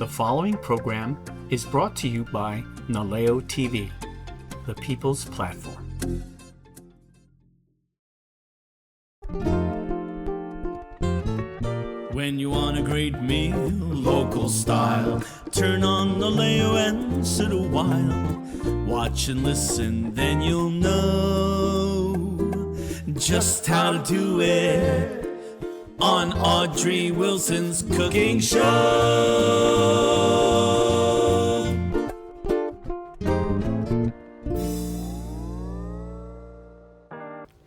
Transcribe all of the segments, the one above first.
The following program is brought to you by Naleo TV, the people's platform. When you want a great meal, local style, turn on Naleo and sit a while. Watch and listen, then you'll know just how to do it on Audrey Wilson's cooking show.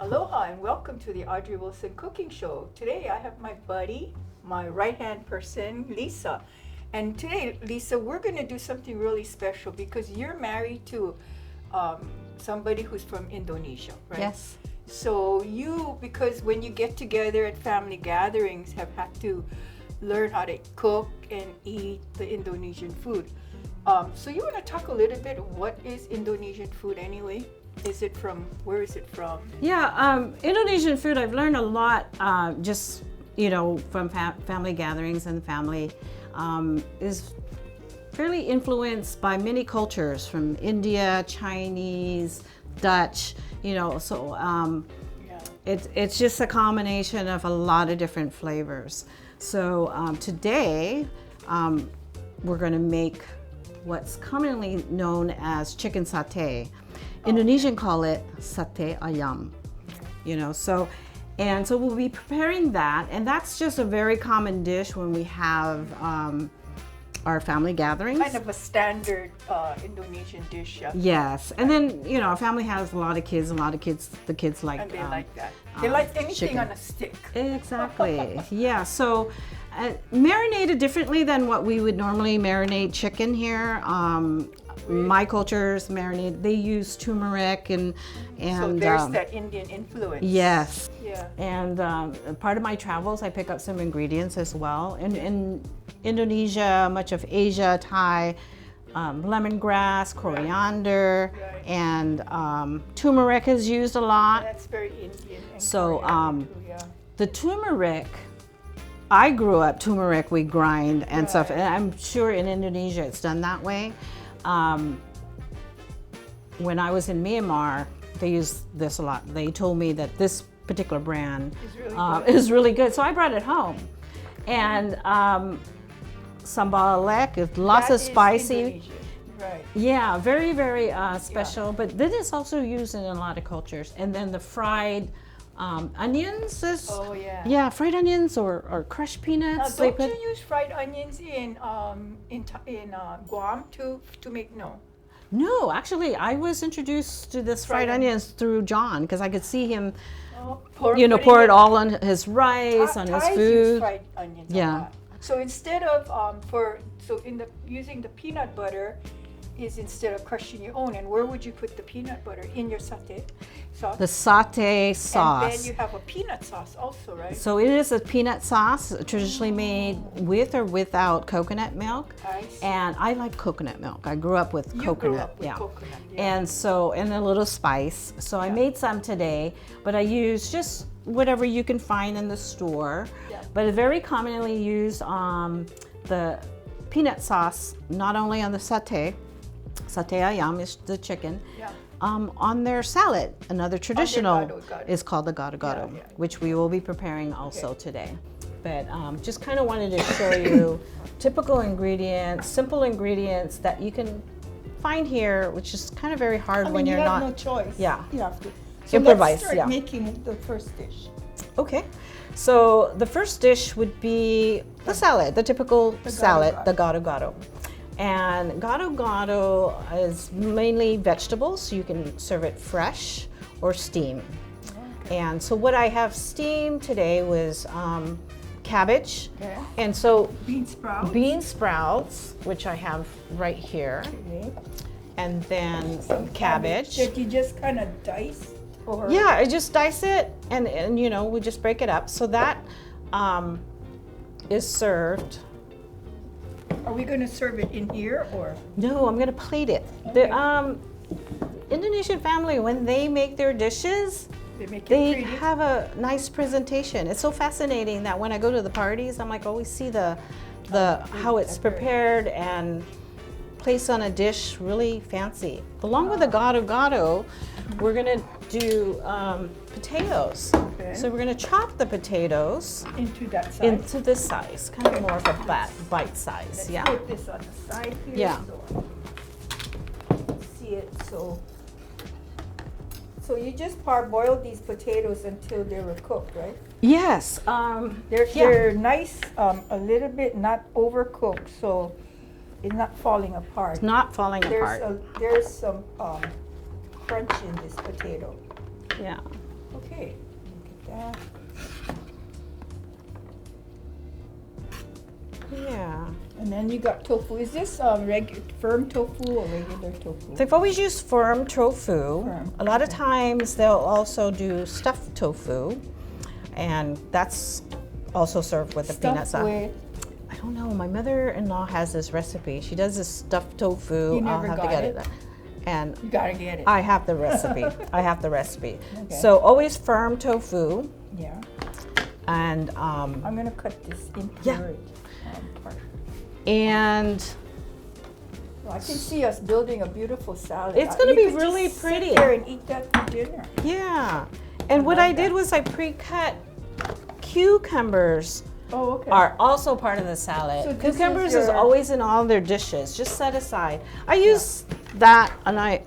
Aloha and welcome to the Audrey Wilson cooking show. Today I have my buddy, my right-hand person, Lisa. And today, Lisa, we're going to do something really special because you're married to somebody who's from Indonesia, right? Yes. So you, because when you get together at family gatherings, have had to learn how to cook and eat the Indonesian food. So you want to talk a little bit, what is Indonesian food anyway? Where is it from? Yeah, Indonesian food, I've learned a lot just, from family gatherings, and the family is fairly influenced by many cultures from India, Chinese, Dutch, it's just a combination of a lot of different flavors. So today we're going to make what's commonly known as chicken satay. Indonesian call it satay ayam, so we'll be preparing that, and that's just a very common dish when we have our family gatherings. Kind of a standard Indonesian dish. Yeah. Yes, and then our family has a lot of kids. The kids like. And they like that. They like anything chicken on a stick. Exactly. Yeah. So marinated differently than what we would normally marinate chicken here. My culture's marinated. They use turmeric and so there's that Indian influence. Yes. Yeah. And part of my travels, I pick up some ingredients as well. In Indonesia, much of Asia, Thai, lemongrass, coriander, Right. And turmeric is used a lot. That's very Indian. And So coriander too, yeah. the turmeric, I grew up turmeric we grind and stuff, and I'm sure in Indonesia it's done that way. When I was in Myanmar, they used this a lot. They told me that this particular brand is really good, so I brought it home. And sambal lek is lots of spicy. Indonesian. Right. Yeah, very, very special. But this is also used in a lot of cultures. And then the fried onions is. Oh yeah. Yeah, fried onions or crushed peanuts. Now, don't you use fried onions in Guam to make No, actually, I was introduced to this fried onions through John because I could see him, pour it all on his rice, on his Thais food. use fried onions a lot. So instead of using the peanut butter is instead of crushing your own. And where would you put the peanut butter? In your satay sauce? The satay sauce. And then you have a peanut sauce also, right? So it is a peanut sauce traditionally made with or without coconut milk. I see. And I like coconut milk. I grew up with coconut. Grew up with coconut, yeah. And a little spice. So I made some today, but I used just whatever you can find in the store. Yeah. But it's very commonly used the peanut sauce, not only on the satay ayam is the chicken, on their salad. Another traditional is called the Gadu Gadu, which we will be preparing also today. But just kind of wanted to show you typical ingredients, simple ingredients that you can find here, which is kind of very hard when you're not. You have no choice. Yeah. You have to. So improvise. Let's start making the first dish. Okay. So the first dish would be the salad, the typical salad, the Gadu Gadu. And Gadu Gadu is mainly vegetables, so you can serve it fresh or steam. Okay. And so what I have steamed today was cabbage. Okay. And so bean sprouts, which I have right here. Okay. And then some cabbage. That you just kind of dice? Or? Yeah, I just dice it and we just break it up. So that is served. Are we going to serve it in here or? No, I'm going to plate it. Okay. The Indonesian family, when they make their dishes, they have a nice presentation. It's so fascinating that when I go to the parties, I'm like, always see the how it's prepared and placed on a dish, really fancy. Along with the Gadu Gadu, we're gonna do potatoes. Okay. So we're gonna chop the potatoes Into that size. into this size, kind of more of a bite size. Let's Yeah. put this on the side here. Yeah. So see it. So you just parboil these potatoes until they were cooked, right? Yes. They're nice, a little bit not overcooked, so it's not falling apart. Not falling apart. There's some crunch in this potato. Yeah. Okay, look at that. Yeah. And then you got tofu. Is this firm tofu or regular tofu? They've always used firm tofu. Firm, A lot of times they'll also do stuffed tofu, and that's also served with the peanut sauce. With, I don't know. My mother-in-law has this recipe. She does this stuffed tofu. You never I'll have got to get it? it. And you gotta get it. I have the recipe. I have the recipe. Okay. So always firm tofu, Yeah. and I'm gonna cut this into Yeah. part. and Well, I can see us building a beautiful salad. It's gonna You be could really just pretty. Sit there and eat that for dinner. yeah. And what love I did that. was I pre-cut cucumbers. Oh, okay. Are also part of the salad. So this is Cucumbers is your- always in all their dishes, just set aside. I use that, and I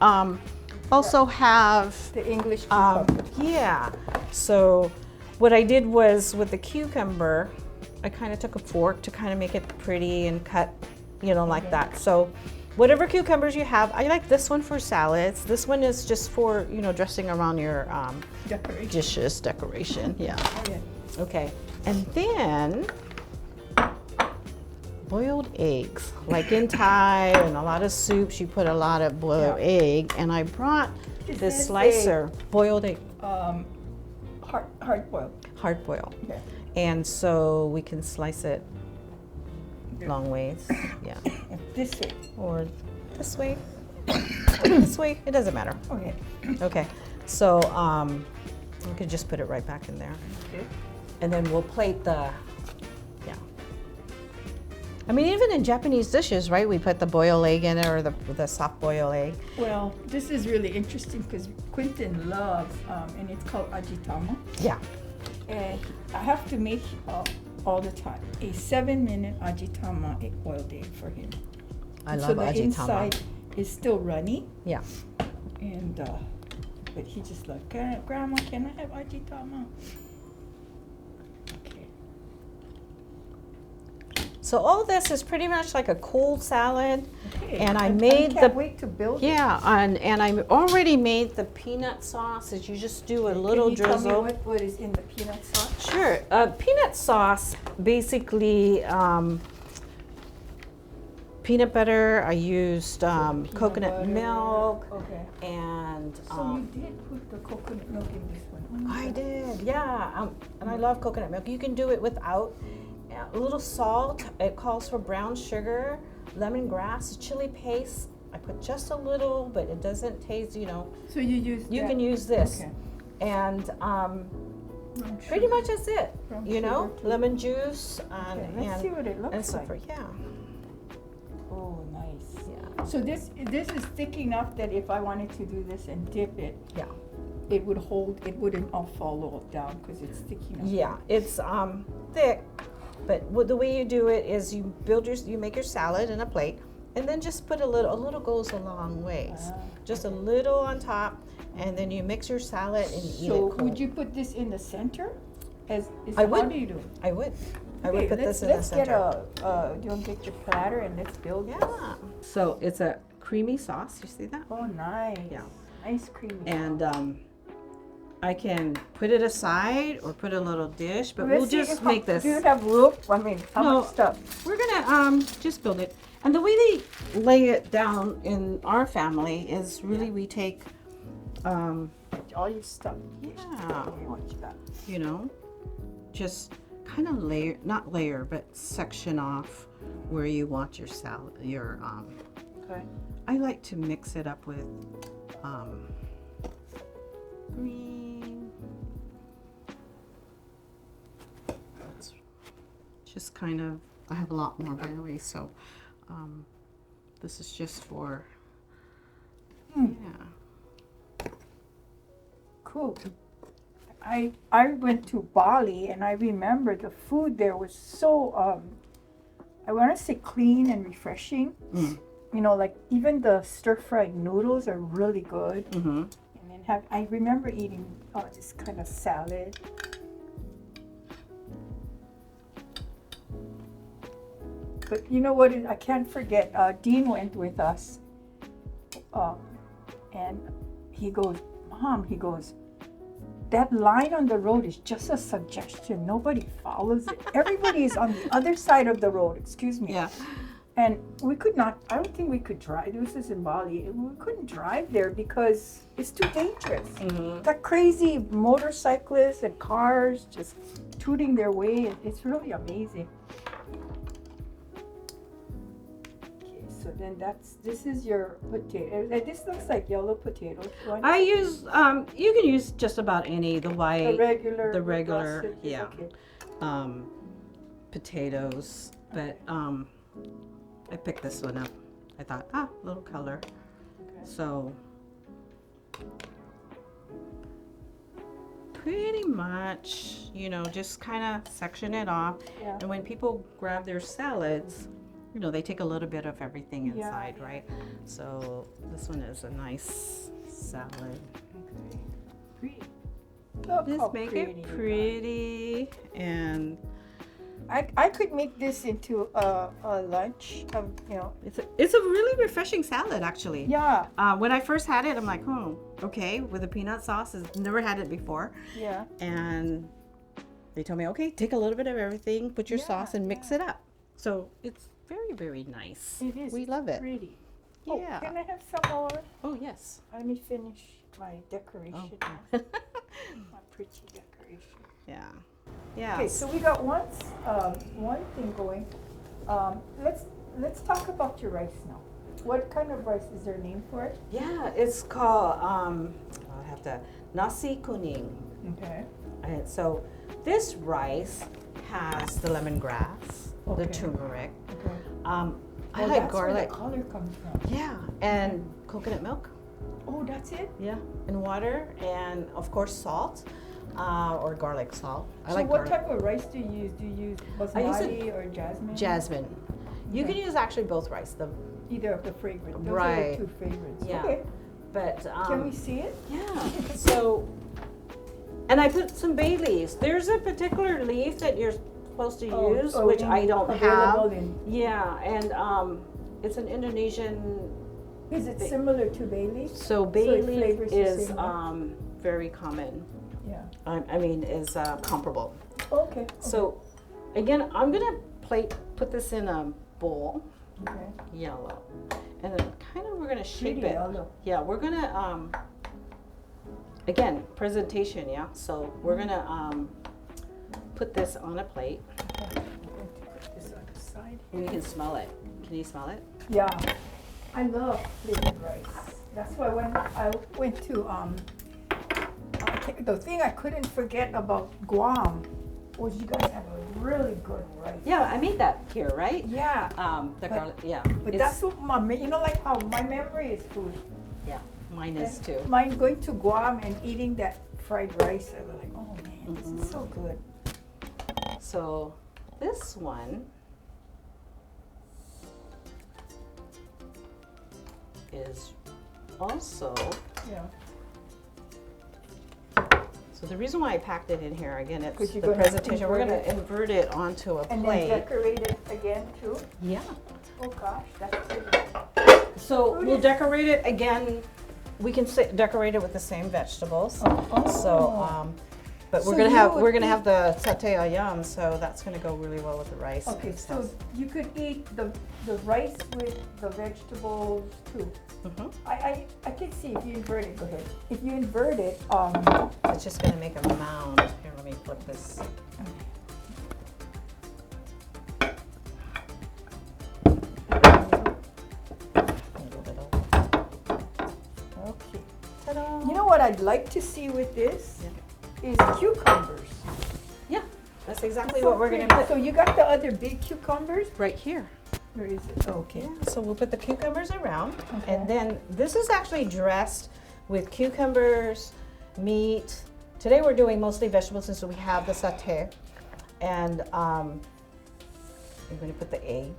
also have, the English cucumber. yeah. So what I did was with the cucumber, I kind of took a fork to kind of make it pretty and cut, like that. So whatever cucumbers you have, I like this one for salads. This one is just for, dressing around your Decoration. dishes, decoration, yeah. Oh, yeah. Okay, and then boiled eggs. Like in Thai and a lot of soups, you put a lot of boiled egg. And I brought Is this this slicer, boiled egg, Hard boiled. hard boiled. Okay. And so we can slice it long ways, yeah. This way. Or this way, or this way, it doesn't matter. Okay. Okay, so we could just put it right back in there. Okay. And then we'll plate the, yeah. I mean, even in Japanese dishes, right? We put the boiled egg in it, or the soft boiled egg. Well, this is really interesting because Quentin loves, and it's called ajitama. Yeah. And I have to make all the time a 7-minute ajitama boiled egg for him. I love so the ajitama. inside is still runny, Yeah. and but he just like, Grandma, can I have ajitama? Okay. So all this is pretty much like a cold salad. Okay. And I I made can't the wait to build it. yeah, and I already made the peanut sauce. That you just do a little Can you drizzle. tell me what is in the peanut sauce? Sure. Peanut sauce, basically peanut butter. I used coconut butter. milk, Okay. and So you did put the coconut milk in this one. Oh, I did, yeah. And I love coconut milk. You can do it without. A little salt. It calls for brown sugar, lemongrass, chili paste. I put just a little, but it doesn't taste. So you use You that. can use this, Okay. and Brown pretty sugar. much that's it. Brown You know, sugar too. lemon juice and Okay, let's see what it and looks like. sulfur. Yeah, Oh, nice. yeah, So this is thick enough that if I wanted to do this and dip it, yeah. it would hold. It wouldn't all fall down because it's thick enough. Yeah, it's thick, but the way you do it is you make your salad in a plate, and then just put a little. A little goes a long ways. Just a little on top, and then you mix your salad and you eat it So cold. would you put this in the center? I How would. do you do it? I would. I Okay, would put let's, this in the let's center. get you want to get your platter and let's build this. Yeah. So it's a creamy sauce. You see that? Oh, nice. Yeah. Nice creamy. And I can put it aside or put a little dish, but Let's we'll see just if make this. Do you have room? I mean, how No. much stuff? We're gonna just build it. And the way they lay it down in our family is really we take, All your stuff. yeah, Watch that. you know, just kind of not layer, but section off where you want your salad, Okay. I like to mix it up with green. Just kind of I have a lot more, by the way, so this is just for, yeah. Cool. I went to Bali and I remember the food there was so I want to say clean and refreshing. You know, like even the stir-fried noodles are really good. And then I remember eating this kind of salad. But you know what? I can't forget. Dean went with us, and he goes, "Mom," he goes, "that line on the road is just a suggestion. Nobody follows it. Everybody is on the other side of the road." Excuse me. Yeah. And we could not. I don't think we could drive. This is in Bali. We couldn't drive there because it's too dangerous. Got crazy motorcyclists and cars just tooting their way. It's really amazing. So then this is your potato. This looks like yellow potatoes. I use, you can use just about any, the white, the regular, yeah, okay. Potatoes, but I picked this one up. I thought, a little color. Okay. So, pretty much, you know, just kind of section it off. Yeah. And when people grab their salads, you know, they take a little bit of everything inside, right? So this one is a nice salad. Okay. Pretty. Just make it pretty, and I could make this into a lunch. You know, it's a really refreshing salad, actually. Yeah. When I first had it, I'm like, okay, with the peanut sauce. I've never had it before. Yeah. And they told me, okay, take a little bit of everything, put your sauce, and mix it up. So it's very, very nice. It is. We love it. Pretty. Yeah. Oh, can I have some more? Oh, yes. Let me finish my decoration. Oh. My pretty decoration. Yeah. Yeah. Okay, so we got one thing going. Let's talk about your rice now. What kind of rice is there a name for it? Yeah, it's called I have to Nasi Kuning. Okay. And so this rice has the lemongrass, the turmeric. Okay. I like garlic. Where the color comes from. Yeah, and coconut milk. Oh, that's it? Yeah, and water, and of course salt, or garlic salt. So what type of rice do you use? Do you use basmati or jasmine? Jasmine. You can use actually both rice. Either of the fragrant. Those right. are the two favorites. Yeah. Okay. But can we see it? Yeah. So, and I put some bay leaves. There's a particular leaf that you're supposed to use, which I don't have. Yeah, and it's an Indonesian. Is it similar to bay leaf? So bay leaf is very common. Yeah. I mean, is comparable. Okay. So, again, I'm gonna put this in a bowl. Okay. Yellow, and then kind of we're gonna shape it. Yellow. Yeah, we're gonna again presentation. Yeah, so we're gonna put this on a plate. Okay. I'm going to put this on the side. And you can smell it. Can you smell it? Yeah, I love flavored rice. That's why when I went to the thing I couldn't forget about Guam was you guys have a really good rice. Yeah, I made that here, right? Yeah. Garlic. Yeah. But that's what like how my memory is food. Yeah, mine is too. Mine going to Guam and eating that fried rice. I was like, oh man, this is so good. So this one is also. Yeah. So the reason why I packed it in here, again, it's the gonna presentation. We're going to invert it onto a and plate. And then decorate it again too? Yeah. Oh gosh, that's pretty. So we'll decorate it again. We can decorate it with the same vegetables. Oh. So, but we're gonna have the satay ayam, so that's gonna go really well with the rice. Okay, so you could eat the rice with the vegetables too. Mm-hmm. I can see if you invert it. Go ahead. If you invert it, it's just gonna make a mound. Here, let me flip this. Okay. Ta-da. You know what I'd like to see with this is cucumbers. Yeah. That's exactly what we're gonna So put you got the other big cucumbers? right here. Where is it? Okay. Yeah, so we'll put the cucumbers around, Okay. and then this is actually dressed with cucumbers, meat. Today we're doing mostly vegetables since we have the satay, and I'm going to put the egg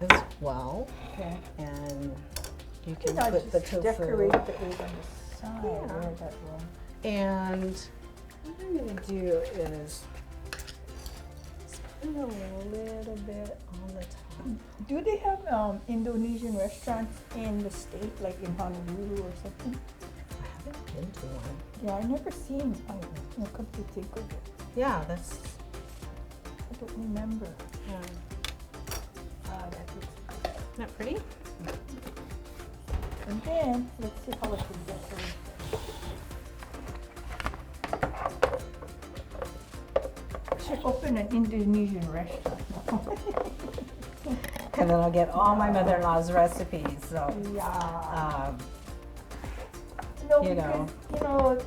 as well, Okay. and you You can know, put the just tofu. decorate the egg on the side. Yeah. Where that one. And what I'm going to do is sprinkle a little bit on the top. Do they have Indonesian restaurants in the state, like in Honolulu or something? I haven't been to one. Yeah, I never seen. Come to think of it, Yeah, that's. I don't remember. Yeah. That looks good. Isn't that pretty? And then let's see how it can decorate. I should open an Indonesian restaurant. And then I'll get all my mother-in-law's recipes. So, Yeah. um, No, you because know. you know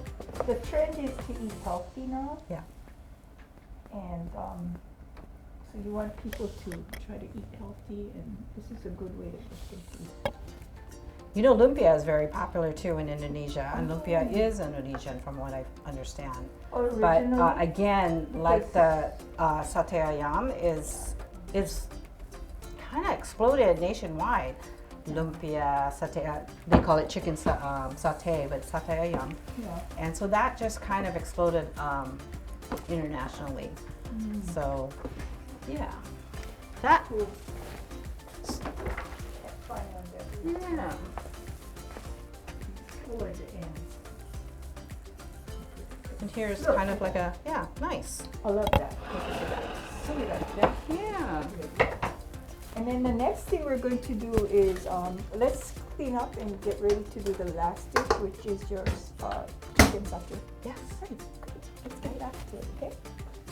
the trend is to eat healthy now, yeah. and so you want people to try to eat healthy, and this is a good way to get them to eat. You know, lumpia is very popular too in Indonesia, and lumpia is Indonesian from what I understand. But Originally, again, like the satay ayam is kind of exploded nationwide. Lumpia, satay, they call it chicken satay, but it's satay ayam. yeah. And so that just kind of exploded internationally. So, yeah. That, Cool. Can't find one that is yeah. toward the end. And here's kind of like a, yeah, nice. I love that. See that? Yeah. And then the next thing we're going to do is let's clean up and get ready to do the last dish, which is your chicken satay. Yes. Let's get back to it, okay?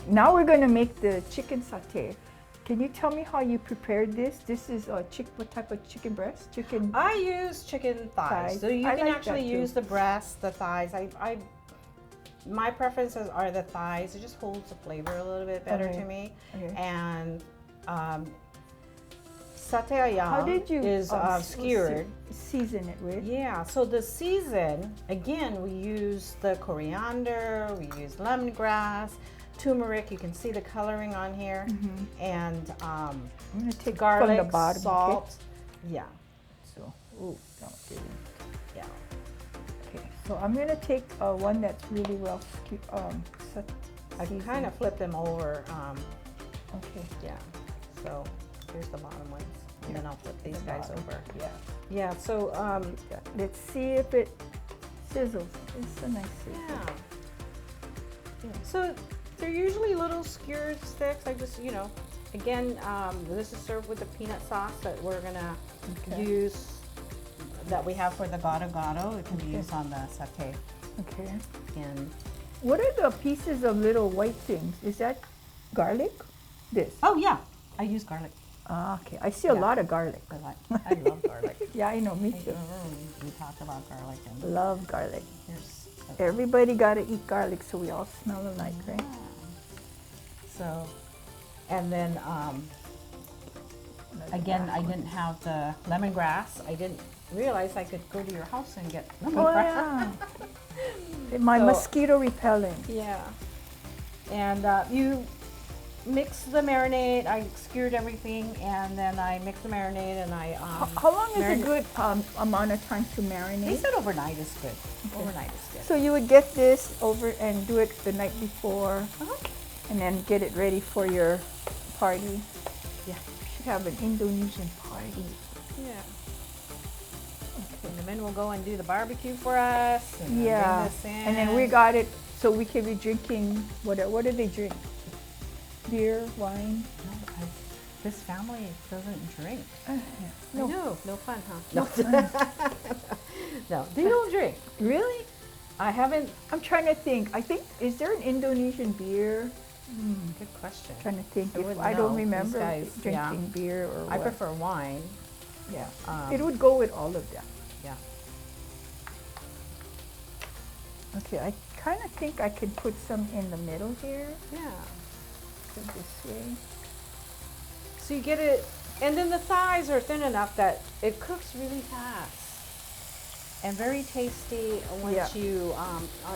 Now we're going to make the chicken satay. Can you tell me how you prepared this? This is what type of chicken breast? Chicken. I use chicken thighs. Thighs. So you I can like actually that too. use the breast, the thighs. My preferences are the thighs. It just holds the flavor a little bit better Okay. to me. Okay. And satay ayam How did you is skewered. Season it with? Yeah, so the season, again, we use the coriander, we use lemongrass, turmeric, you can see the coloring on here, and I'm going to take garlic, from the bottom. salt. Yeah, So, ooh, don't do it. yeah. Okay, so I'm going to take one that's really well I can kind of flip them over, Okay. yeah. So here's the bottom ones, and then I'll flip these guys bottom. over. Yeah. Yeah, so, Let's see if it sizzles. It's a nice sizzle. yeah. So they're usually little skewered sticks. I just, again, this is served with the peanut sauce that we're gonna Okay. use, that we have for the Gadu Gadu. It can be Okay. used on the satay. Okay. And What are the pieces of little white things? Is that garlic? This. oh yeah, I use garlic. Ah, okay. I see a Yeah. lot of garlic. I love garlic. Yeah, I know. Me too. We talk about garlic, and Love garlic. here's Everybody got to eat garlic so we all smell alike, right? so, and then again, I didn't have the lemongrass. I didn't realize I could go to your house and get Oh, lemongrass. yeah. My So- mosquito repellent. Yeah. And you mix the marinade. I skewered everything, and then I mix the marinade, and I How long is a marinate- good amount of time to They marinate? said overnight is good. Overnight is good. So you would get this over and do it the night before, Uh-huh. and then get it ready for your party. Yeah. You should have an Indonesian party. Yeah. And the men will go and do the barbecue for us. And bring Yeah, this in. and then we got it so we can be drinking. What do they drink? Beer, wine. No, this family doesn't drink. No. No fun, huh? No. No, they don't drink. Really? I haven't. I'm trying to think. Is there an Indonesian beer? Good question. Trying to think. I If wouldn't I don't know. These remember guys, drinking beer or I what. prefer wine. Yeah. Um, It would go with all of them. Yeah. Okay, I kind of think I could put some in the middle here. Yeah. it this way. So you get it, and then the thighs are thin enough that it cooks really fast and very tasty once Yeah. you,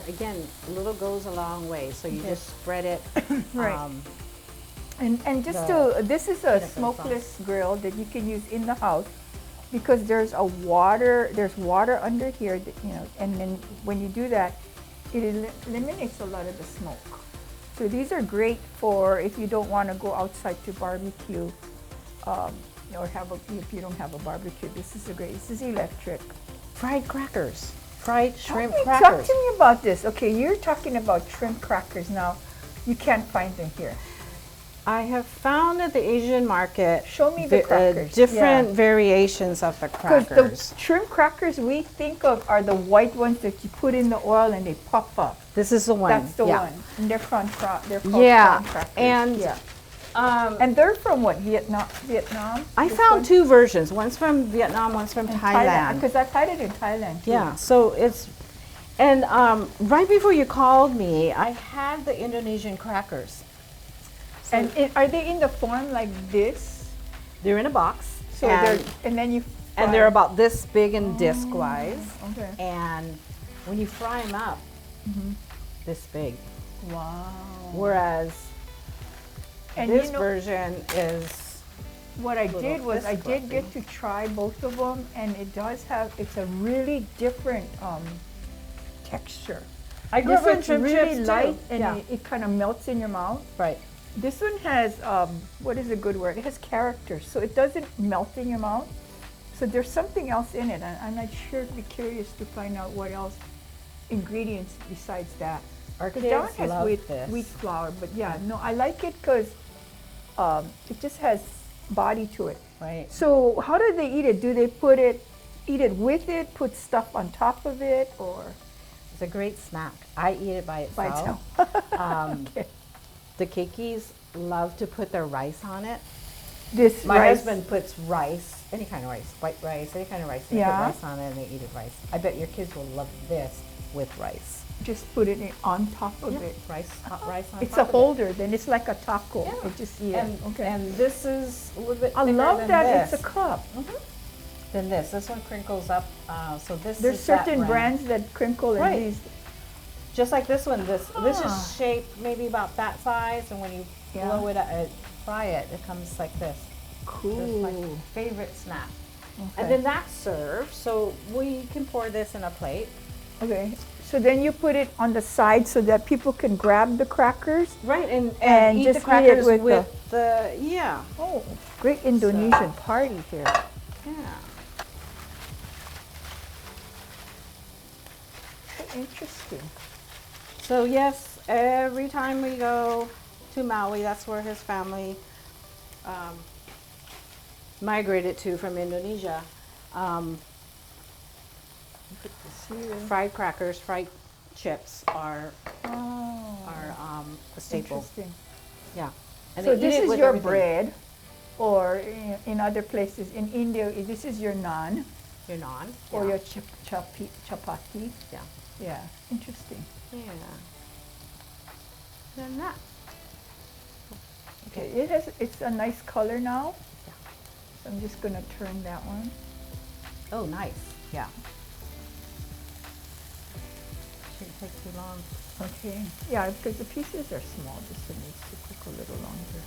again, a little goes a long way. So you Okay. just spread it. Right. And just the this is a peanut butter smokeless grill that you can use in the house because there's water under here, that, you know, and then when you do that, it eliminates a lot of the smoke. So these are great for if you don't want to go outside to barbecue, or if you don't have a barbecue. This is this is electric. Fried crackers, fried shrimp Talk crackers. to me about this. Okay, you're talking about shrimp crackers now. You can't find them here. I have found at the Asian market Show me the crackers. different variations of the Because crackers. the shrimp crackers we think of are the white ones that you put in the oil and they pop up. This is the one. That's the yeah. one. And they're called Yeah, prawn crackers. and yeah. And they're from what? Vietnam? I This found one? two versions. One's from Vietnam, one's from And Thailand. Because I've had it in Thailand too. Yeah, so it's, and right before you called me, I had the Indonesian crackers. So And are they in the form like this? they're in a box. So and then you and they're about this big and disc-wise. Okay. And when you fry them up, this big. Wow. Whereas And this you know, version is what I little did was I fist did get fluffy. to try both of them, and it's a really different texture. I grew up on This shrimp one's really chips light, too. and Yeah, it kind of melts in your mouth. right. This one has what is a good word? It has character, so it doesn't melt in your mouth. So there's something else in it. I'm not sure. Be curious to find out what else ingredients besides that. Our Because kids that one has love wheat this. flour, but yeah, no, I like it because it just has body to it. Right. So how do they eat it? Do they eat it with it, put stuff on top of it, or It's a great snack. I eat it by by itself. itself? Okay. The keikis love to put their rice on it. This My rice, husband puts rice, any kind of rice, white rice, any kind of rice. They Yeah. put rice on it and they eat it rice. I bet your kids will love this with rice. just put it on top of Yeah, it. rice, hot rice on It's top a of it. holder, then it's like a taco. Yeah. It just yeah. And, Okay. and this is a little bit I thicker love than that this. it's a cup. Than this. This one crinkles up. So this There's is that certain round. brands that crinkle and Right. these. Just like this one. This Ah. is shaped maybe about that size, and when you Yeah. blow it, fry it, it comes like this. That's my Cool. favorite snack. Okay. And then that's served, so we can pour this in a plate. Okay. So then you put it on the side so that people can grab the crackers. Right, and And eat just the eat it crackers with with the, yeah. Oh, great Indonesian party here. Yeah. Interesting. So yes, every time we go to Maui, that's where his family migrated to from Indonesia. Put this here. Fried crackers, fried chips are Oh, a staple. interesting. Yeah. And So they eat this it is with your everything. bread, or in other places in India, this is your naan Your naan. or yeah. your chapati. Yeah. Yeah, interesting. Yeah. Then that. Okay, it's a nice color now. Yeah. So I'm just gonna turn that one. Oh, nice. Yeah. Shouldn't take too long. Okay. Yeah, because the pieces are small. This one needs to cook a little longer.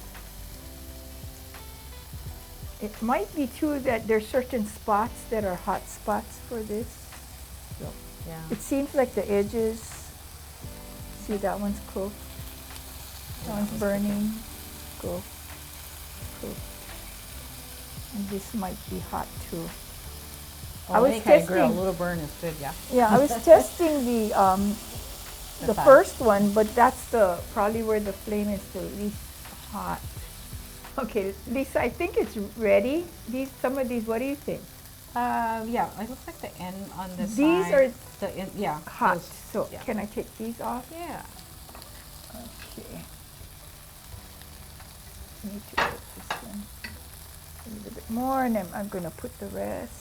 It might be too that there's certain spots that are hot spots for this. So Yeah. it seems like the edges. See, that one's cooked. That one's burning. Cooked. Cooked. And this might be hot too. Well, was any kind of grill, a testing- little burn is good, yeah. Yeah, I was testing the fat. first one, but that's probably where the flame is the least hot. Okay, Lisa, I think it's ready. Some of these, what do you think? Yeah, it looks like the end on this These side. are the end, yeah. Hot. those- So yeah. can I take these off? Yeah. Okay. I need to put this one a little bit more, and then I'm going to put the rest.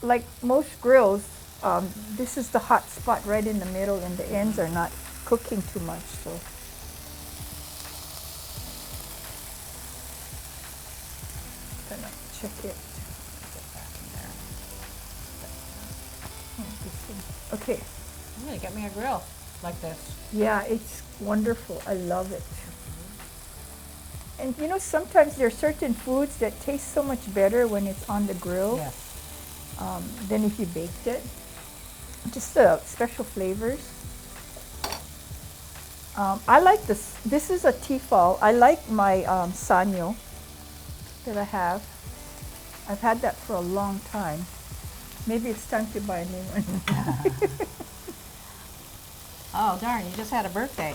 Like most grills, this is the hot spot right in the middle, and the ends are not cooking too much. So check it. Okay. I'm gonna get me a grill like this. Yeah, it's wonderful. I love it. And you know, sometimes there are certain foods that taste so much better when it's on the grill than if you baked it. Just the special flavors. I like this. This is a Tefal. I like my sanyo that I have. I've had that for a long time. Maybe it's time to buy a new one. Oh darn! You just had a birthday.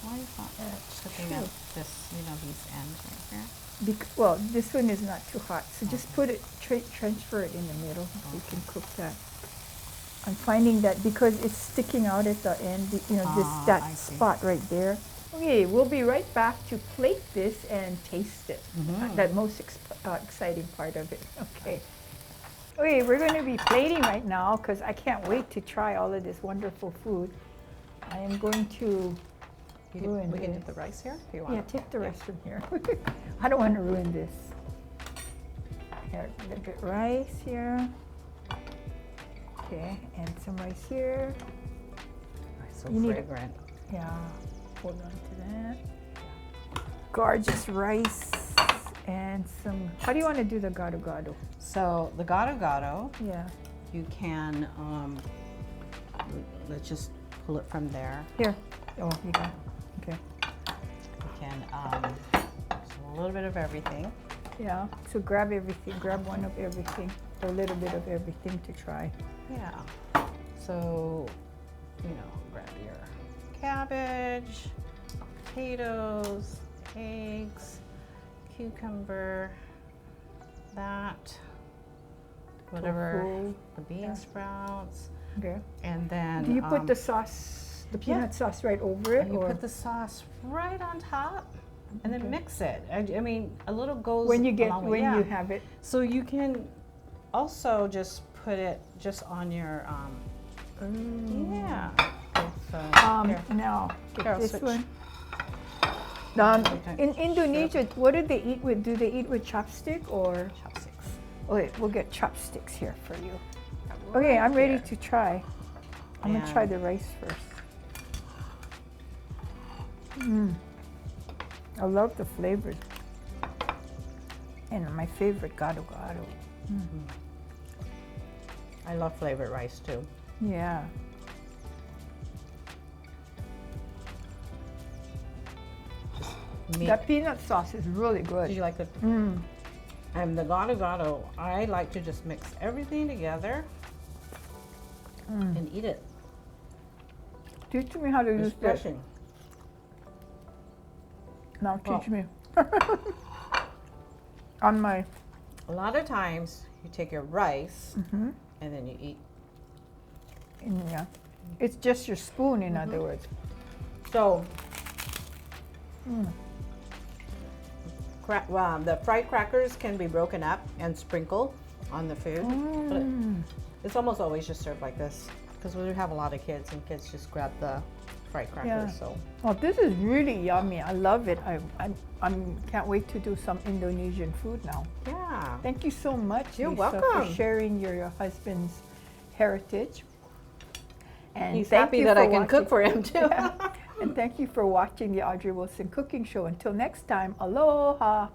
Why is not shipping up this? You know, these ends right here. Well, this one is not too hot, so just put it, transfer it in the middle. You can cook that. I'm finding that because it's sticking out at the end, you know, that spot right there. Okay, we'll be right back to plate this and taste it. That most exciting part of it. Okay. Okay, we're going to be plating right now because I can't wait to try all of this wonderful food. I am going to ruin We this. can get the rice here if you want. Yeah, take the rest from here. I don't want to ruin this. Here, a little bit rice here. Okay, and some rice here. So You need fragrant. Yeah, hold on to that. Gorgeous rice and some, how do you want to do the gado gado? So the gado gado, Yeah. you can let's just pull it from there. Here. Oh, you got it. Okay. You can so a little bit of everything. Yeah, so grab everything, grab one of everything, or a little bit of everything to try. Yeah. So, you know, grab your cabbage, potatoes, eggs, cucumber, that, whatever, Tofu. the bean sprouts, Okay. and then Do you put the sauce, the peanut sauce right over it? and you or put the sauce right on top, and then Okay. mix it. I mean, a little goes when you a get, long way. when Yeah. you have it? So you can also just put it just on your yeah. So, here. Now, Here, get I'll this switch. one. In Indonesia, what do they eat with? Do they eat with chopstick or? Chopsticks. Okay, we'll get chopsticks here for you. Okay, I'm ready to try. I'm gonna try And- the rice first. I love the flavors. And my favorite gado gado. I love flavored rice too. Yeah. Meat. That peanut sauce is really Did good. you like the? And the gado gado, I like to just mix everything together and eat it. Teach me how to use It's this. refreshing. Now teach Oh. me. On my, A lot of times you take your rice and then you eat. yeah. It's just your spoon, in other words. So, the fried crackers can be broken up and sprinkled on the food. But it's almost always just served like this because we have a lot of kids and kids just grab the fried crackers. Yeah. So Oh, this is really yummy. I love it. I can't wait to do some Indonesian food now. yeah, Thank you so much, You're Lisa, welcome. for sharing your husband's heritage. And he's thank happy you that for I can cook watching- for him too. Yeah. And thank you for watching the Audrey Wilson Cooking Show. Until next time, aloha.